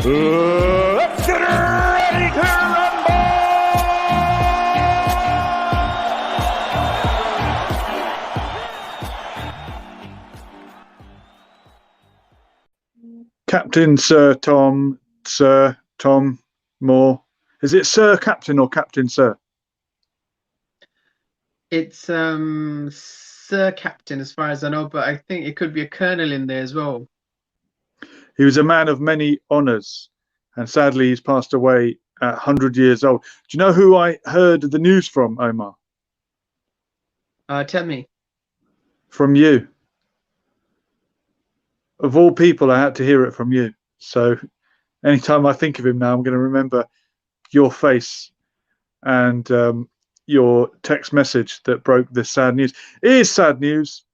Let's get ready to rumble! Captain Sir Tom Moore. Is it Sir Captain or Captain Sir? It's Sir Captain as far as I know, but I think it could be a colonel in there as well. He was a man of many honours, and sadly he's passed away at 100 years old. Do you know who I heard the news from, Omar? Tell me. From you. Of all people, I had to hear it from you. So anytime I think of him now, I'm going to remember your face and your text message that broke this sad news. It is sad news,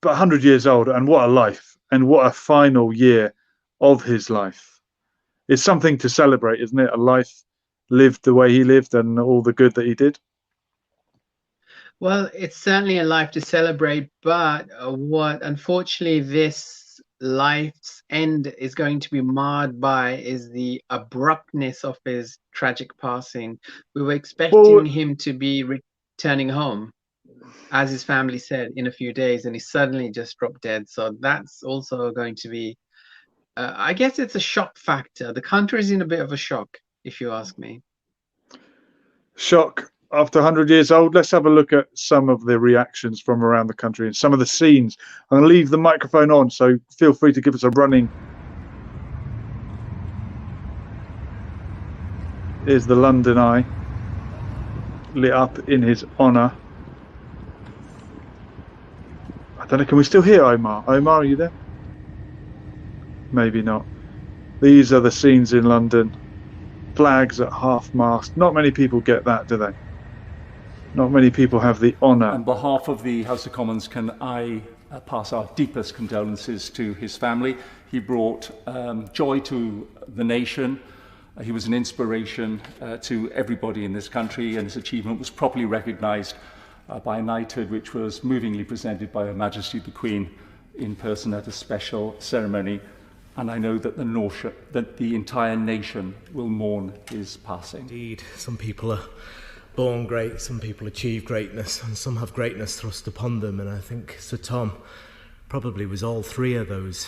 but 100 years old, and what a life, and what a final year of his life. It's something to celebrate, isn't it? A life lived the way he lived and all the good that he did. Well, it's certainly a life to celebrate, but what unfortunately this life's end is going to be marred by is the abruptness of his tragic passing. We were expecting him to be returning home, as his family said, in a few days, and he suddenly just dropped dead. So that's also going to be, I guess it's a shock factor. The country's in a bit of a shock, if you ask me. Shock after 100 years old. Let's have a look at some of the reactions from around the country and some of the scenes. I'm going to leave the microphone on, so feel free to give us a running. Here's the London Eye lit up in his honour. I don't know, can we still hear Omar? Omar, are you there? Maybe not. These are the scenes in London. Flags at half-mast. Not many people get that, do they? Not many people have the honour. On behalf of the House of Commons, can I pass our deepest condolences to his family. He brought joy to the nation. He was an inspiration to everybody in this country, and his achievement was properly recognised by a knighthood which was movingly presented by Her Majesty the Queen in person at a special ceremony. And I know that the entire nation will mourn his passing. Indeed, some people are born great, some people achieve greatness, and some have greatness thrust upon them. And I think Sir Tom probably was all three of those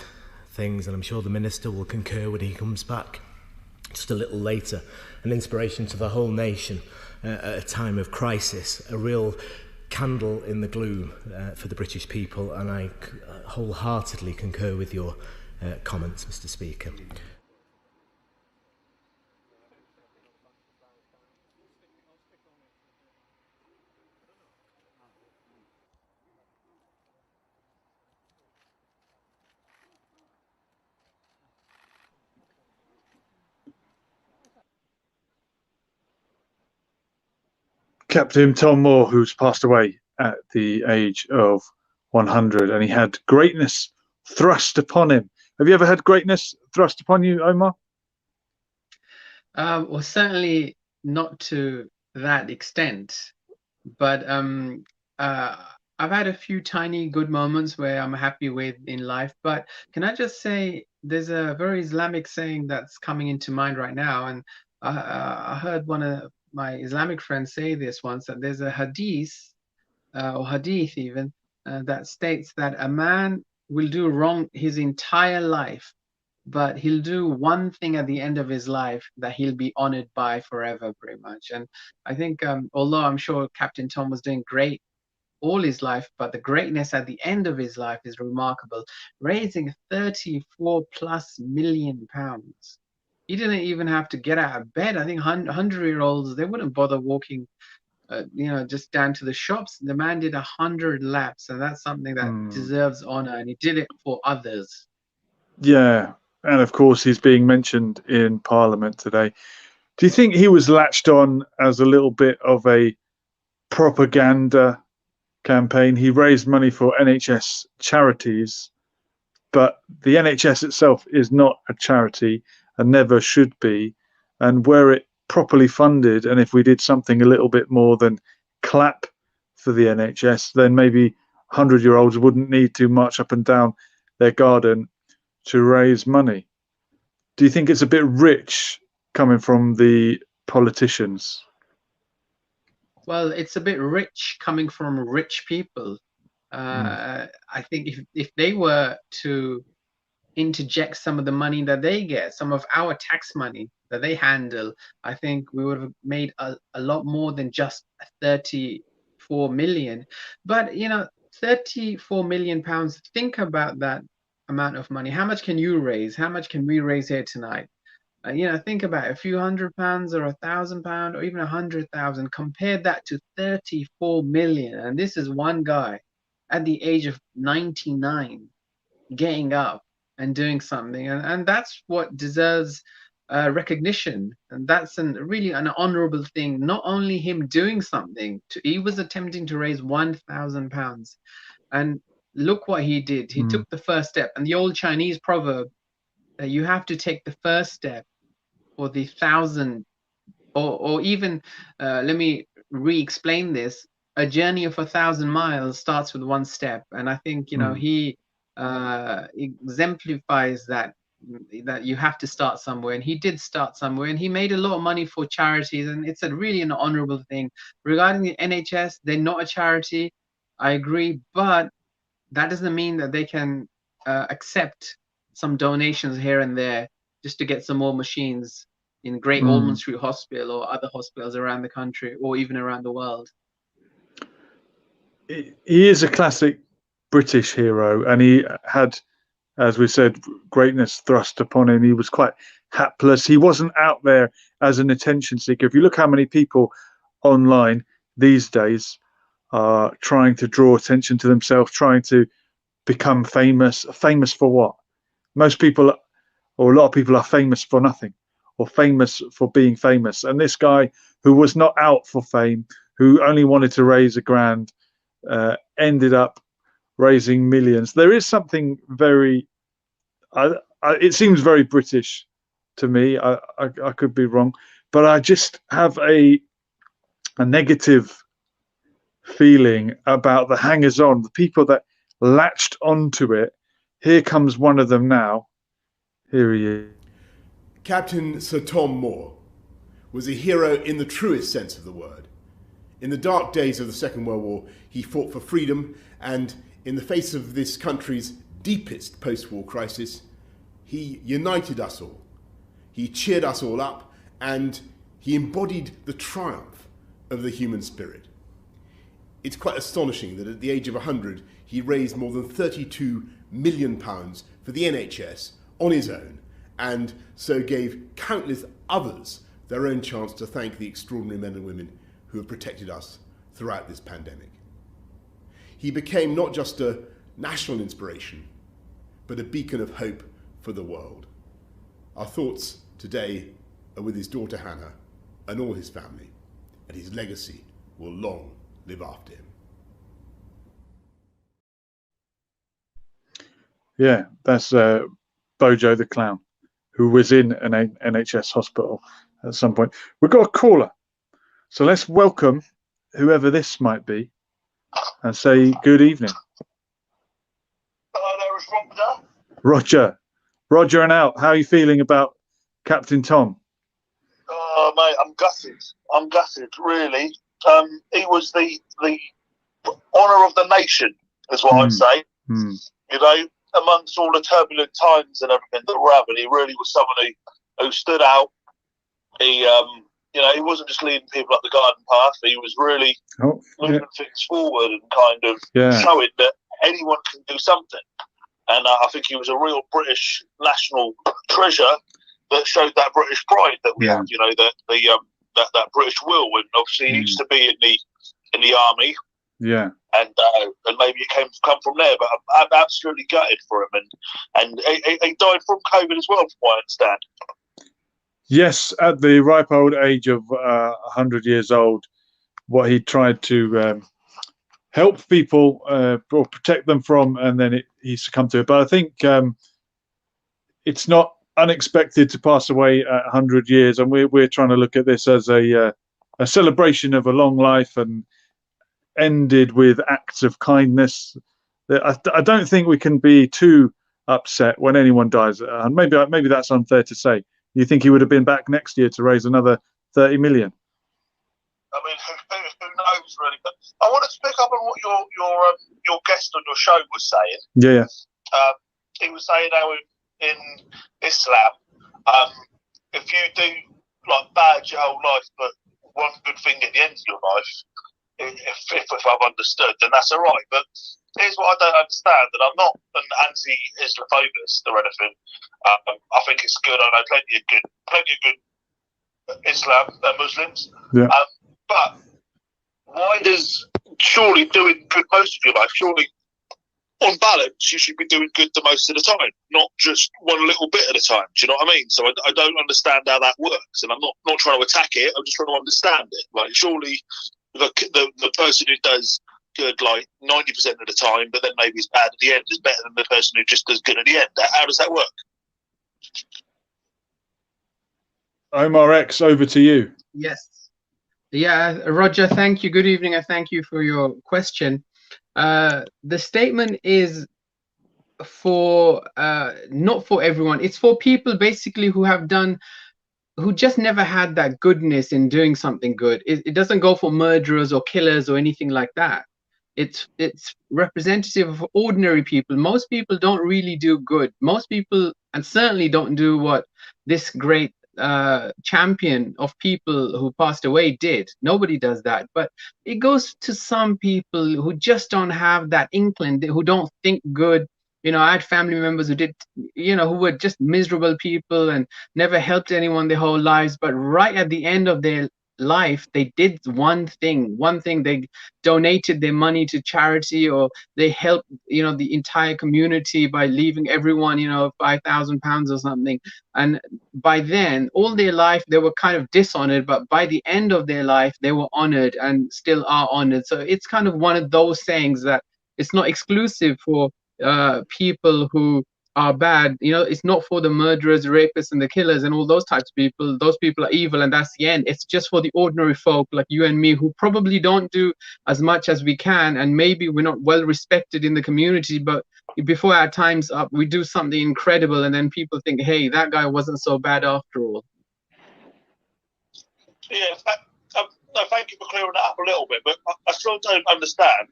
things, and I'm sure the Minister will concur when he comes back just a little later. An inspiration to the whole nation at a time of crisis, a real candle in the gloom for the British people, and I wholeheartedly concur with your comments, Mr. Speaker. Captain Tom Moore, who's passed away at the age of 100, and he had greatness thrust upon him. Have you ever had greatness thrust upon you, Omar? Well, certainly not to that extent, but I've had a few tiny good moments where I'm happy with in life. But can I just say, there's a very Islamic saying that's coming into mind right now, and I heard one of my Islamic friends say this once, that there's a hadith or hadith even that states that a man will do wrong his entire life, but he'll do one thing at the end of his life that he'll be honored by forever, pretty much. And I think, although I'm sure Captain Tom was doing great all his life, but the greatness at the end of his life is remarkable, raising 34+ million pounds. He didn't even have to get out of bed. I think 100-year-olds, they wouldn't bother walking just down to the shops. The man did 100 laps, and that's something that deserves honor, and he did it for others. Yeah, and of course he's being mentioned in Parliament today. Do you think he was latched on as a little bit of a propaganda campaign? He raised money for NHS charities, but the NHS itself is not a charity and never should be. And were it properly funded, and if we did something a little bit more than clap for the NHS, then maybe 100-year-olds wouldn't need to march up and down their garden to raise money. do you think it's a bit rich coming from the politicians? Well, it's a bit rich coming from rich people. I think if they were to interject some of the money that they get, some of our tax money that they handle, I think we would have made a lot more than just 34 million. But, you know, 34 million pounds, think about that amount of money. How much can you raise? How much can we raise here tonight? You know, think about it, a few £100 or £1,000 or even 100,000. Compare that to 34 million. And this is one guy at the age of 99 getting up and doing something. And that's what deserves recognition. And that's really an honorable thing. Not only him doing something, he was attempting to raise £1,000. And look what he did. He took the first step. And the old Chinese proverb, you have to take the first step for the 1,000, or even, let me re-explain this. A journey of 1,000 miles starts with one step. And I think, you know, he exemplifies that you have to start somewhere, and he did start somewhere, and he made a lot of money for charities, and it's really an honorable thing. Regarding the NHS, they're not a charity, I agree, but that doesn't mean that they can accept some donations here and there just to get some more machines in Great Ormond Street Hospital or other hospitals around the country or even around the world. He is a classic British hero, and he had, as we said, greatness thrust upon him. He was quite hapless. He wasn't out there as an attention seeker. If you look how many people online these days are trying to draw attention to themselves, trying to become famous. Famous for what? Most people, or a lot of people, are famous for nothing, or famous for being famous. And this guy, who was not out for fame, who only wanted to raise £1,000, ended up raising millions. There is something very, it seems very British to me. I could be wrong, but I just have a negative feeling about the hangers-on, the people that latched onto it. Here comes one of them now. Here he is. Captain Sir Tom Moore was a hero in the truest sense of the word. In the dark days of the Second World War, he fought for freedom, and in the face of this country's deepest post-war crisis, he united us all. He cheered us all up, and he embodied the triumph of the human spirit. It's quite astonishing that at the age of 100, he raised more than £32 million for the NHS on his own, and so gave countless others their own chance to thank the extraordinary men and women who have protected us throughout this pandemic. He became not just a national inspiration, but a beacon of hope for the world. Our thoughts today are with his daughter Hannah and all his family, and his legacy will long live after him. Yeah, that's Bojo the Clown, who was in an NHS hospital at some point. We've got a caller, so let's welcome whoever this might be and say good evening. Hello there, it's Roger. Roger and out. How are you feeling about Captain Tom? Oh, mate, I'm gutted, really. He was the honour of the nation, is what I'd say. You know, amongst all the turbulent times and everything that were happening, he really was someone who stood out. He, you know, he wasn't just leading people up the garden path. He was really moving things forward and kind of showing that anyone can do something. And I think he was a real British national treasure that showed that British pride that we have. You know, that British will. And obviously, he used to be in the army. Yeah. And maybe it come from there, but I'm absolutely gutted for him. And he died from COVID as well, from what I understand. Yes, at the ripe old age of 100 years old, what he tried to help people or protect them from, and then he succumbed to it. But I think it's not unexpected to pass away at 100 years, and we're trying to look at this as a celebration of a long life and ended with acts of kindness. I don't think we can be too upset when anyone dies. And maybe that's unfair to say. You think he would have been back next year to raise another 30 million? I mean, who knows really? But I wanted to pick up on what your guest on your show was saying. Yeah. He was saying how in Islam, if you do like bad your whole life, but one good thing at the end of your life, if I've understood, then that's all right. But here's what I don't understand, and I'm not an anti-Islamophobist or anything. I think it's good. I know plenty of good Islam Muslims. Yeah. But why does surely doing good most of your life, surely on balance, you should be doing good the most of the time, not just one little bit at a time. Do you know what I mean? So I don't understand how that works, and I'm not trying to attack it. I'm just trying to understand it. Like, surely the person who does good like 90% of the time, but then maybe is bad at the end, is better than the person who just does good at the end. How does that work? Omar X, over to you. Yes. Yeah, Roger, thank you. Good evening, and thank you for your question. The statement is for not for everyone. It's for people basically who just never had that goodness in doing something good. It doesn't go for murderers or killers or anything like that. It's representative of ordinary people. Most people don't really do good. Most people, and certainly don't do what this great champion of people who passed away did. Nobody does that. But it goes to some people who just don't have that inkling, who don't think good. You know, I had family members who did, who were just miserable people and never helped anyone their whole lives. But right at the end of their life, they did one thing. They donated their money to charity, or they helped, the entire community by leaving everyone, £5,000 or something. And by then, all their life, they were kind of dishonored. But by the end of their life, they were honored and still are honored. So it's kind of one of those sayings that it's not exclusive for people who are bad. It's not for the murderers, rapists, and the killers and all those types of people. Those people are evil, and that's the end. It's just for the ordinary folk like you and me, who probably don't do as much as we can, and maybe we're not well respected in the community, but before our time's up, we do something incredible, and then people think, hey, that guy wasn't so bad after all. Yeah, no, thank you for clearing that up a little bit, but I still don't understand.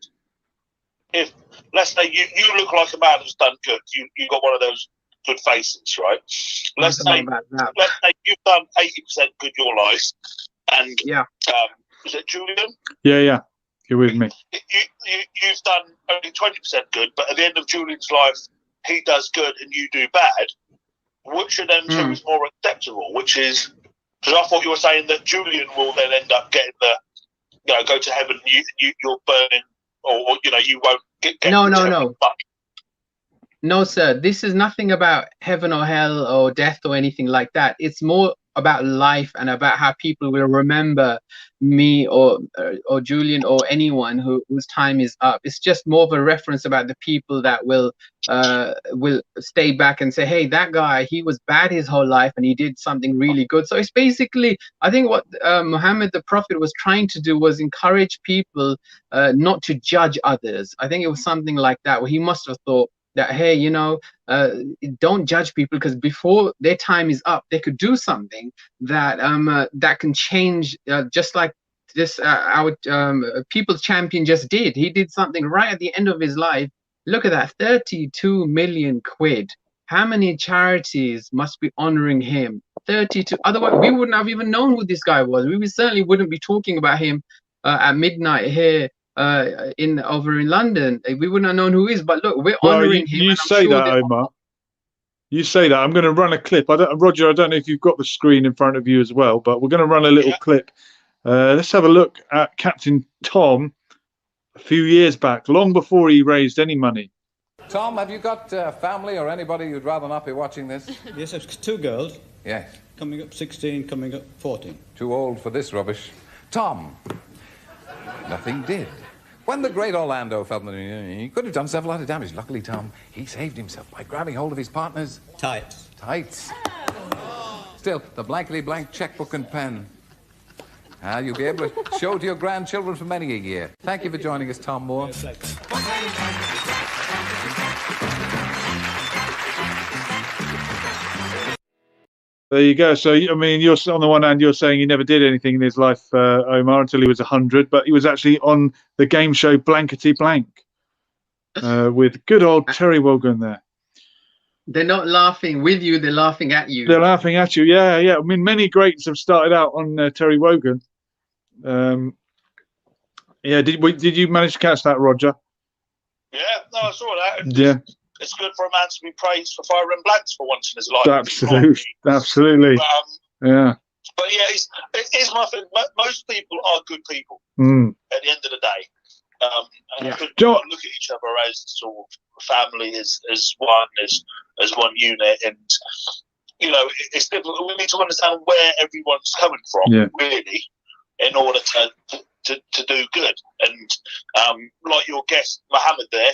If, let's say, you look like a man who's done good, you got one of those good faces, right? Let's say you've done 80% good your life, and is it Julian? Yeah, you're with me. You've done only 20% good, but at the end of Julian's life, he does good and you do bad. Which of them two is more acceptable? Which is, because I thought you were saying that Julian will then end up getting go to heaven. You're burning. Or you won't get no, no, sir. This is nothing about heaven or hell or death or anything like that. It's more about life and about how people will remember me or Julian or anyone whose time is up. It's just more of a reference about the people that will stay back and say, hey, that guy, he was bad his whole life and he did something really good. So it's basically, I think what Muhammad the Prophet was trying to do was encourage people not to judge others. I think it was something like that, where he must have thought that, hey, don't judge people, because before their time is up, they could do something that that can change, just like this our people's champion just did. He did something right at the end of his life. Look at that, 32 million quid. How many charities must be honoring him? 32. Otherwise, we wouldn't have even known who this guy was. We certainly wouldn't be talking about him at midnight here over in London. We wouldn't have known who he is. But look, we're honoring him. You say that, Omar. You say that. I'm going to run a clip. Roger, I don't know if you've got the screen in front of you as well, but we're going to run a little clip. Let's have a look at Captain Tom a few years back, long before he raised any money. Tom, have you got family or anybody you'd rather not be watching this? Yes, I've 2 girls. Yes. Coming up 16, coming up 14. Too old for this rubbish. Tom, nothing did. When the great Orlando felt that he could have done himself a lot of damage, luckily, Tom, he saved himself by grabbing hold of his partner's tights. Still, the blankety blank checkbook and pen. You'll be able to show to your grandchildren for many a year. Thank you for joining us, Tom Moore. There you go. So, I mean, you're on the one hand, you're saying he never did anything in his life, Omar, until he was 100, but he was actually on the game show Blankety Blank with good old Terry Wogan there. They're not laughing with you; they're laughing at you. They're laughing at you. Yeah, yeah. I mean, many greats have started out on Terry Wogan. Yeah. Did you manage to catch that, Roger? Yeah, no, I saw that. Yeah. It's good for a man to be praised for firing blanks for once in his life. Absolutely, absolutely. Yeah. But yeah, it's my thing. Most people are good people at the end of the day. And look at each other as sort of family, as one unit, and you know, it's difficult. We need to understand where everyone's coming from, really, in order to do good. And like your guest Mohammed there,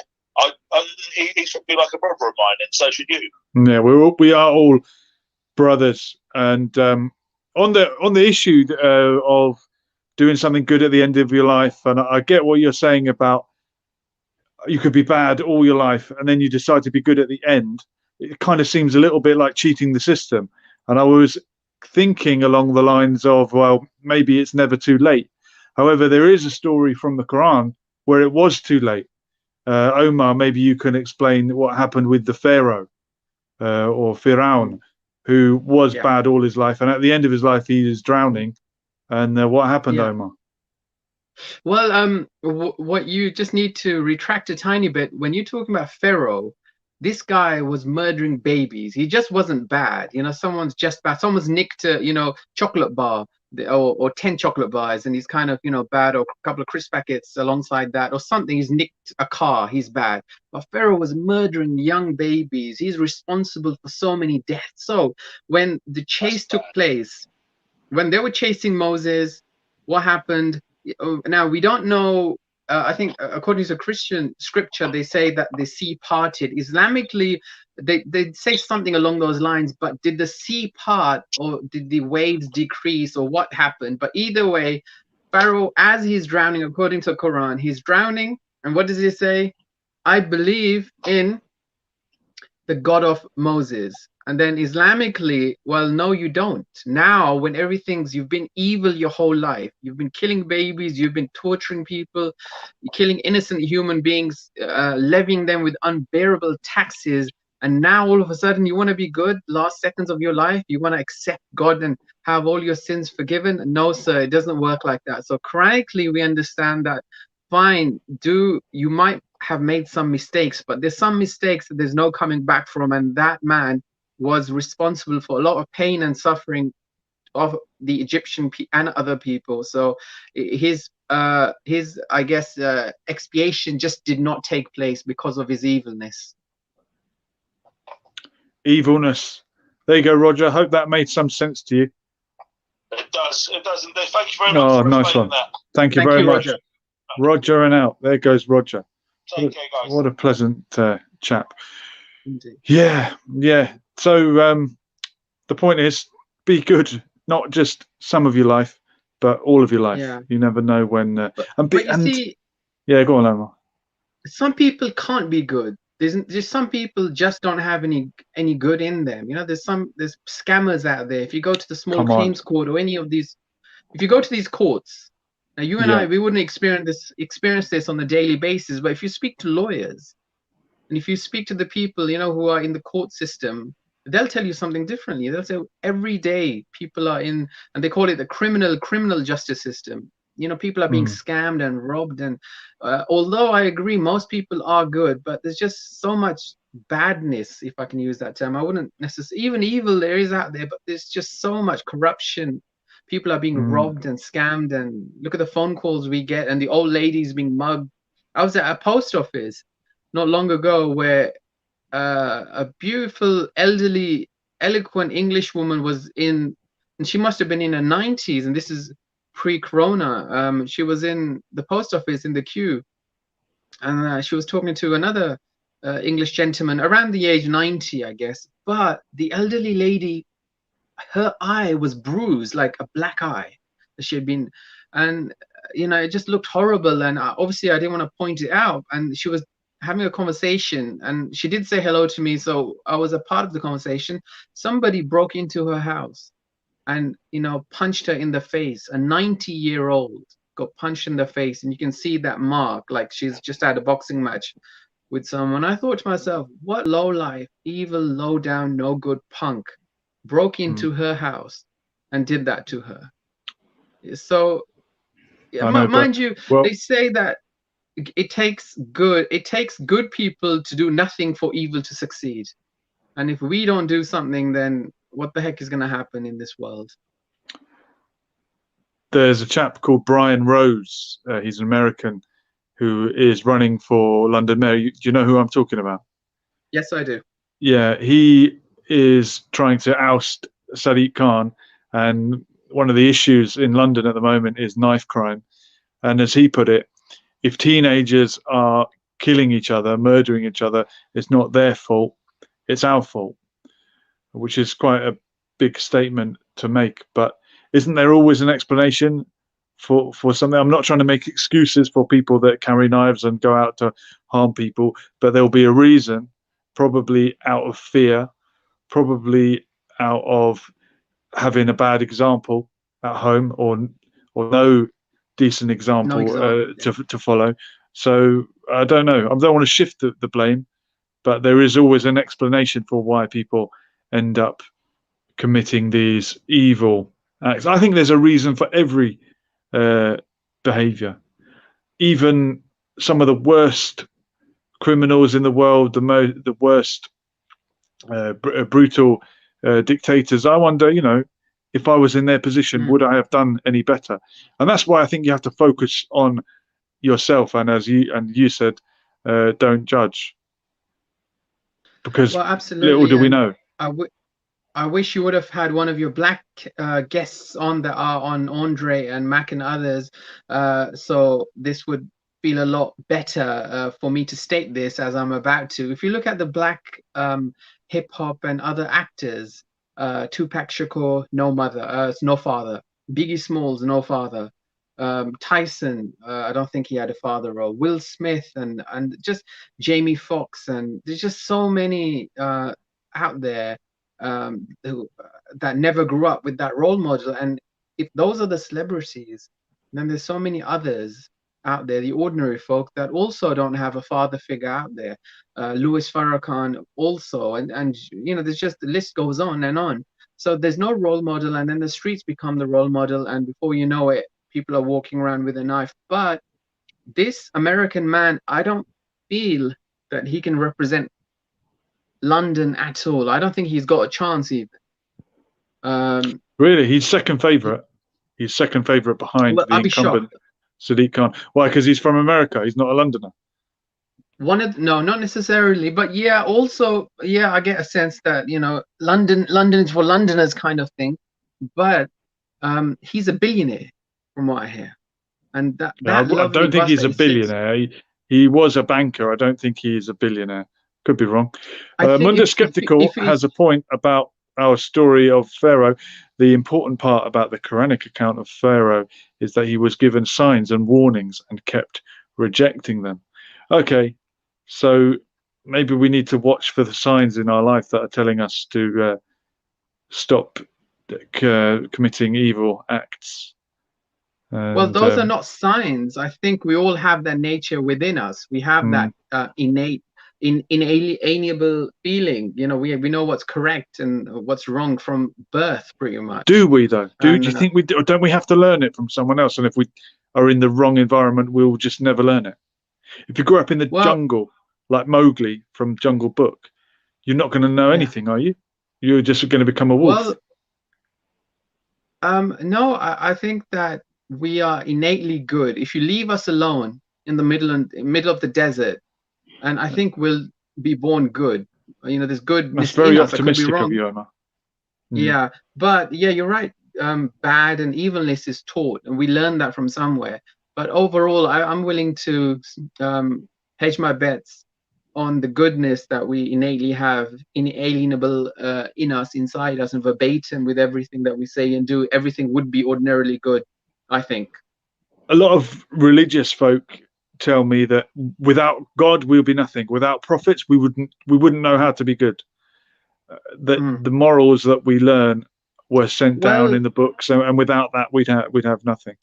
he should be like a brother of mine, and so should you. Yeah, we are all brothers. And on the issue of doing something good at the end of your life, and I get what you're saying about you could be bad all your life and then you decide to be good at the end. It kind of seems a little bit like cheating the system. And I was thinking along the lines of, well, maybe it's never too late. However, there is a story from the Quran where it was too late. Omar, maybe you can explain what happened with the Pharaoh or Firaun, who was bad all his life. And at the end of his life, he is drowning. And what happened, Omar? Well, what you just need to retract a tiny bit. When you're talking about Pharaoh, this guy was murdering babies. He just wasn't bad. You know, someone's just bad. Someone's nicked a, chocolate bar or 10 chocolate bars and he's kind of, bad, or a couple of crisp packets alongside that or something. He's nicked a car. He's bad. But Pharaoh was murdering young babies. He's responsible for so many deaths. So when the chase took place, when they were chasing Moses, what happened? Now, we don't know. I think according to Christian scripture, they say that the sea parted. Islamically, they say something along those lines, but did the sea part or did the waves decrease or what happened? But either way, Pharaoh, as he's drowning, according to the Quran, he's drowning. And what does he say? I believe in the God of Moses. And then Islamically, well, no, you don't. Now, when you've been evil your whole life, you've been killing babies, you've been torturing people, you're killing innocent human beings, levying them with unbearable taxes. And now all of a sudden you want to be good, last seconds of your life, you want to accept God and have all your sins forgiven. No, sir, it doesn't work like that. So Quranically, we understand that, fine, you might have made some mistakes, but there's some mistakes that there's no coming back from. And that man was responsible for a lot of pain and suffering of the Egyptian and other people. So his I guess expiation just did not take place because of his evilness. Evilness. There you go, Roger. I hope that made some sense to you. It does. It does indeed. Thank you very much. Oh, nice one. That. Thank you very much. Roger and out. There goes Roger. Take care, guys. What a pleasant chap. Indeed. Yeah. So the point is, be good, not just some of your life, but all of your life. Yeah. You never know when. See, yeah, go on, Omar. Some people can't be good. There's some people just don't have any good in them. There's scammers out there. If you go to the small claims court or any of these, if you go to these courts, now you and I, we wouldn't experience this on a daily basis. But if you speak to lawyers, and if you speak to the people, who are in the court system, they'll tell you something differently. They'll say every day people are in, and they call it the criminal justice system. People are being scammed and robbed. And although I agree, most people are good, but there's just so much badness, if I can use that term. I wouldn't necessarily, even evil there is out there, but there's just so much corruption. People are being robbed and scammed. And look at the phone calls we get and the old ladies being mugged. I was at a post office not long ago where a beautiful, elderly, eloquent English woman was in, and she must have been in her 90s, and this is pre-corona. She was in the post office in the queue, and she was talking to another English gentleman around the age 90, I guess. But the elderly lady, her eye was bruised, like a black eye that she had been, and it just looked horrible. And obviously I didn't want to point it out, and she was having a conversation, and she did say hello to me, so I was a part of the conversation. Somebody broke into her house and, you know, punched her in the face. A 90-year-old got punched in the face, and you can see that mark, like she's just had a boxing match with someone. I thought to myself, what low life, evil, low down, no good punk broke into her house and did that to her. So yeah, I know, mind you, well, they say that it takes good people to do nothing for evil to succeed. And if we don't do something, then what the heck is going to happen in this world? there's a chap called Brian Rose. He's an American who is running for London Mayor. Do you know who I'm talking about? Yes, I do. Yeah, he is trying to oust Sadiq Khan, and one of the issues in London at the moment is knife crime. And as he put it, if teenagers are killing each other, murdering each other, it's not their fault, it's our fault, which is quite a big statement to make. But isn't there always an explanation for something? I'm not trying to make excuses for people that carry knives and go out to harm people, but there'll be a reason, probably out of fear, probably out of having a bad example at home, or no decent example, to follow. So I don't know. I don't want to shift the blame, but there is always an explanation for why people end up committing these evil acts. I think there's a reason for every behavior. Even some of the worst criminals in the world, the worst brutal dictators. I wonder, you know, if I was in their position, would I have done any better? And that's why I think you have to focus on yourself. And as you said, don't judge, because little do we know. I wish you would have had one of your black guests on that are on Andre and Mac and others, so this would feel a lot better for me to state this as I'm about to. If you look at the black hip hop and other actors, Tupac Shakur, no father. Biggie Smalls, no father. Tyson, I don't think he had a father role. Will Smith and just Jamie Foxx, and there's just so many out there that never grew up with that role model. And if those are the celebrities, then there's so many others out there, the ordinary folk, that also don't have a father figure out there. Louis Farrakhan also, and you know, there's just, the list goes on and on. So there's no role model, and then the streets become the role model, and before you know it, people are walking around with a knife. But this American man, I don't feel that he can represent London at all. I don't think he's got a chance even. Really, he's second favourite. He's second favourite behind the incumbent Sadiq Khan. Why? Because he's from America. He's not a Londoner. No, not necessarily, but yeah, also, yeah, I get a sense that, you know, London is for Londoners kind of thing. But he's a billionaire, from what I hear. And I don't think he's a billionaire. He was a banker. I don't think he is a billionaire. Could be wrong. Munda Skeptical has a point about our story of Pharaoh. The important part about the Quranic account of Pharaoh is that he was given signs and warnings and kept rejecting them. Okay, so maybe we need to watch for the signs in our life that are telling us to stop committing evil acts. Well, those are not signs. I think we all have that nature within us. We have that innate, inalienable feeling. You know, we know what's correct and what's wrong from birth, pretty much. Do we though? Do you think we do? Or don't we have to learn it from someone else? And if we are in the wrong environment, we'll just never learn it. If you grew up in the jungle, like Mowgli from Jungle Book, you're not going to know anything, are you? You're just going to become a wolf. Well, no, I think that we are innately good. If you leave us alone in the middle of the desert, and I think we'll be born good. You know, there's goodness. That's very optimistic of you, Omar. Yeah, but yeah, you're right. Bad and evilness is taught, and we learn that from somewhere. But overall, I'm willing to hedge my bets on the goodness that we innately have, inalienable in us, inside us, and verbatim with everything that we say and do. Everything would be ordinarily good, I think. A lot of religious folk tell me that without God we'll be nothing. Without prophets we wouldn't know how to be good. The morals that we learn were sent down in the books, and without that we'd have nothing.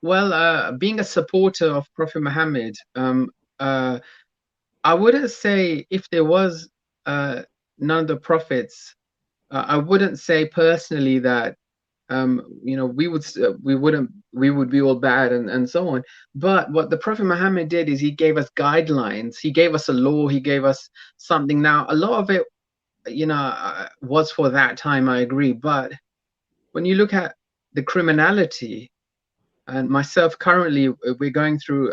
Well, being a supporter of Prophet Muhammad, I wouldn't say if there was none of the prophets, I wouldn't say personally that we would be all bad and so on. But what the Prophet Muhammad did is he gave us guidelines, he gave us a law, he gave us something. Now, a lot of it, was for that time, I agree. But when you look at the criminality, and myself currently, we're going through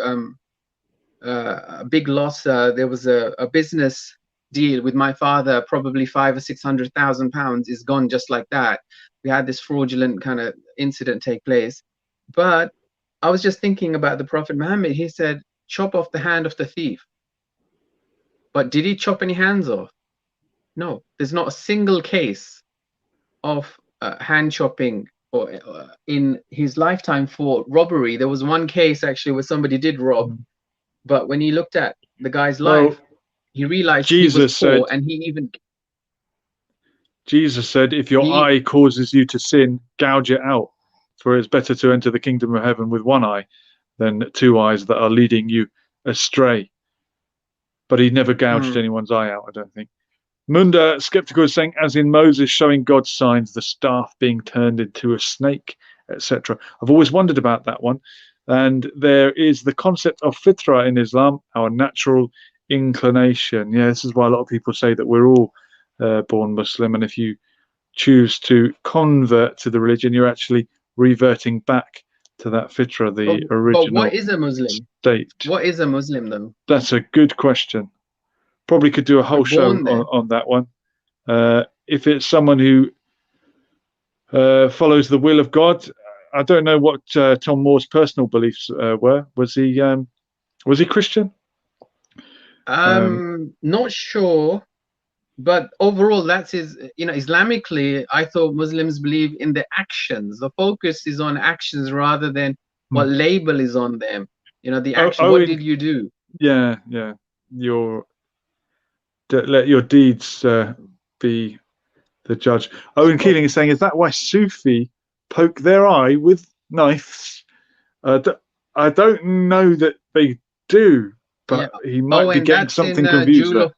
a big loss. There was a business deal with my father, probably £500,000 or £600,000 is gone just like that. We had this fraudulent kind of incident take place. But I was just thinking about the Prophet Muhammad. He said, chop off the hand of the thief. But did he chop any hands off? No, there's not a single case of hand chopping or in his lifetime for robbery. There was one case actually where somebody did rob, but when he looked at the guy's life, he realized Jesus he was poor, said, and he even Jesus said, if your eye causes you to sin, gouge it out, for it's better to enter the kingdom of heaven with one eye than two eyes that are leading you astray. But he never gouged anyone's eye out, I don't think. Munda Skeptical is saying, as in Moses showing God's signs, the staff being turned into a snake, etc. I've always wondered about that one. And there is the concept of fitra in Islam, our natural inclination. Yeah, this is why a lot of people say that we're all born Muslim, and if you choose to convert to the religion, you're actually reverting back to that fitra, the original. But what is a Muslim? State. What is a Muslim, though? That's a good question. Probably could do a whole show on that one. If it's someone who follows the will of God, I don't know what Tom Moore's personal beliefs were. Was he Christian? Not sure, but overall, that's his. Islamically, I thought Muslims believe in the actions. The focus is on actions rather than what label is on them. The action. What did you do? Yeah. Let your deeds be the judge. Owen Keeling is saying, is that why Sufi poke their eye with knives? I don't know that they do, but he might be getting something confused there.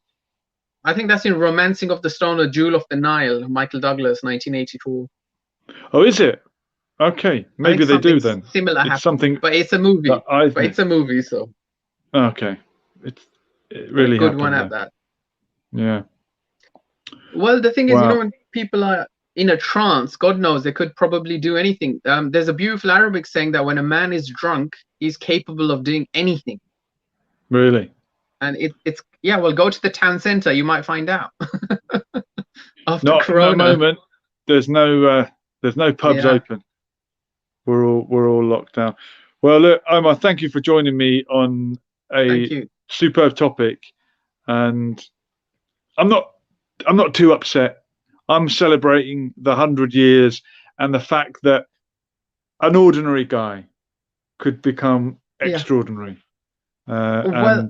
I think that's in Romancing of the Stone or Jewel of the Nile, Michael Douglas, 1984. Oh, is it? Okay, maybe they do then. Similar it's happened, something, but it's a movie. It's a movie, so. Okay, it really a good happened one then. at that. Yeah. Well, the thing is, when people are in a trance, God knows they could probably do anything. There's a beautiful Arabic saying that when a man is drunk, he's capable of doing anything. Really? And it's well, go to the town center, you might find out. After Not Corona. at the moment. There's no pubs open. We're all locked down. Well, look, Omar, thank you for joining me on a superb topic, and I'm not too upset. I'm celebrating the 100 years and the fact that an ordinary guy could become extraordinary. Well,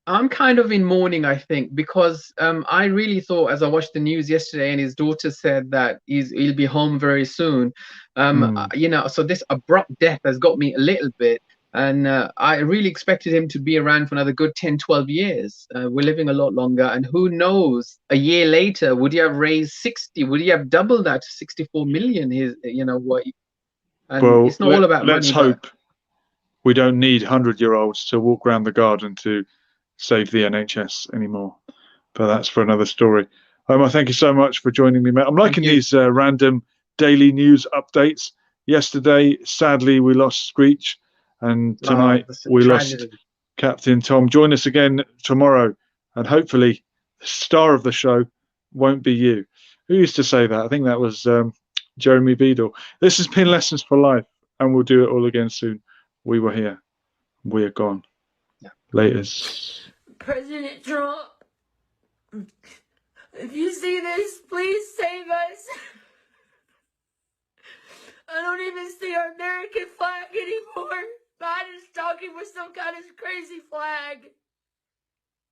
I'm kind of in mourning, I think, because I really thought, as I watched the news yesterday, and his daughter said that he'll be home very soon. So this abrupt death has got me a little bit, and I really expected him to be around for another good 10, 12 years. We're living a lot longer, and who knows? A year later, would he have raised 60? Would he have doubled that to 64 million? Well, it's not all about money. Let's hope we don't need 100-year-olds to walk around the garden to save the NHS anymore, but that's for another story. Omar, thank you so much for joining me, mate. I'm liking these random daily news updates. Yesterday, sadly, we lost Screech, and tonight we lost Captain Tom. Join us again tomorrow, and hopefully the star of the show won't be you. Who used to say that? I think that was Jeremy Beadle. This has been Lessons for Life, and we'll do it all again soon. We were here. We are gone. Laters. President Trump, if you see this, please save us. I don't even see our American flag anymore. man is talking with some kind of crazy flag.